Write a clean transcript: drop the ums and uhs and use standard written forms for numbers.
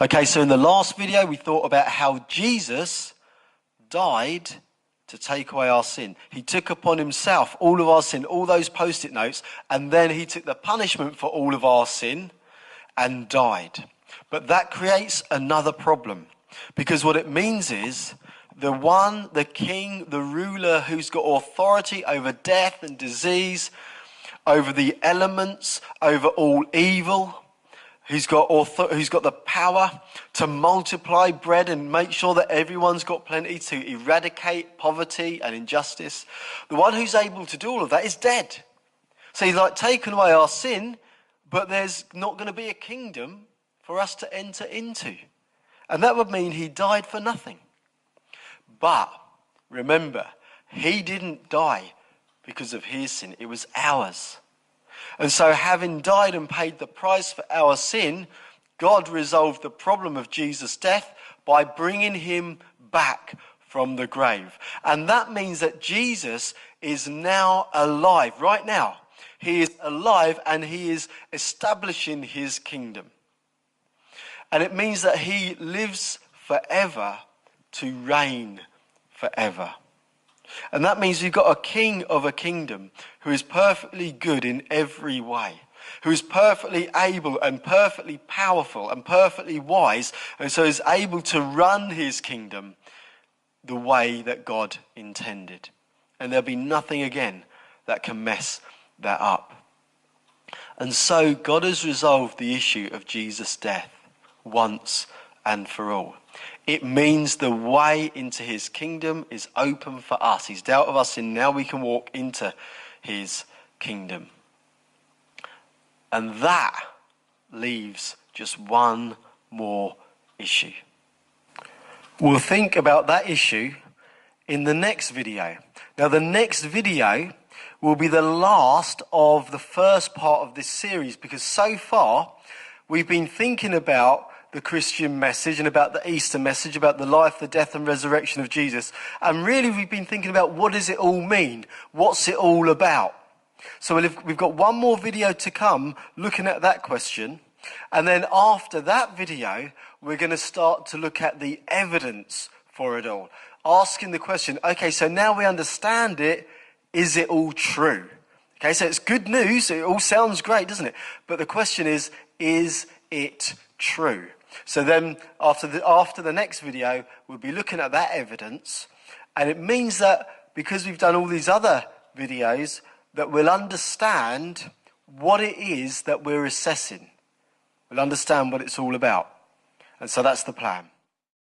Okay, so in the last video, we thought about how Jesus died to take away our sin. He took upon himself all of our sin, all those post-it notes, and then he took the punishment for all of our sin and died. But that creates another problem, because what it means is the king, the ruler who's got authority over death and disease, over the elements, over all evil, who's got the power to multiply bread and make sure that everyone's got plenty, to eradicate poverty and injustice. The one who's able to do all of that is dead. So he's like taken away our sin, but there's not going to be a kingdom for us to enter into. And that would mean he died for nothing. But remember, he didn't die because of his sin. It was ours. And so having died and paid the price for our sin, God resolved the problem of Jesus' death by bringing him back from the grave. And that means that Jesus is now alive. Right now, he is alive and he is establishing his kingdom. And it means that he lives forever to reign forever. And that means we've got a king of a kingdom who is perfectly good in every way, who is perfectly able and perfectly powerful and perfectly wise, and so is able to run his kingdom the way that God intended. And there'll be nothing again that can mess that up. And so God has resolved the issue of Jesus' death once and for all. It means the way into his kingdom is open for us. He's dealt with our sin. Now we can walk into his kingdom. And that leaves just one more issue. We'll think about that issue in the next video. Now, the next video will be the last of the first part of this series, because so far we've been thinking about the Christian message and about the Easter message, about the life, the death and resurrection of Jesus. And really we've been thinking about, what does it all mean? What's it all about? So we've got one more video to come looking at that question. And then after that video, we're going to start to look at the evidence for it all. Asking the question, okay, so now we understand it, is it all true? Okay, so it's good news. It all sounds great, doesn't it? But the question is it true? So then after the next video, we'll be looking at that evidence. And it means that because we've done all these other videos, that we'll understand what it is that we're assessing. We'll understand what it's all about. And so that's the plan.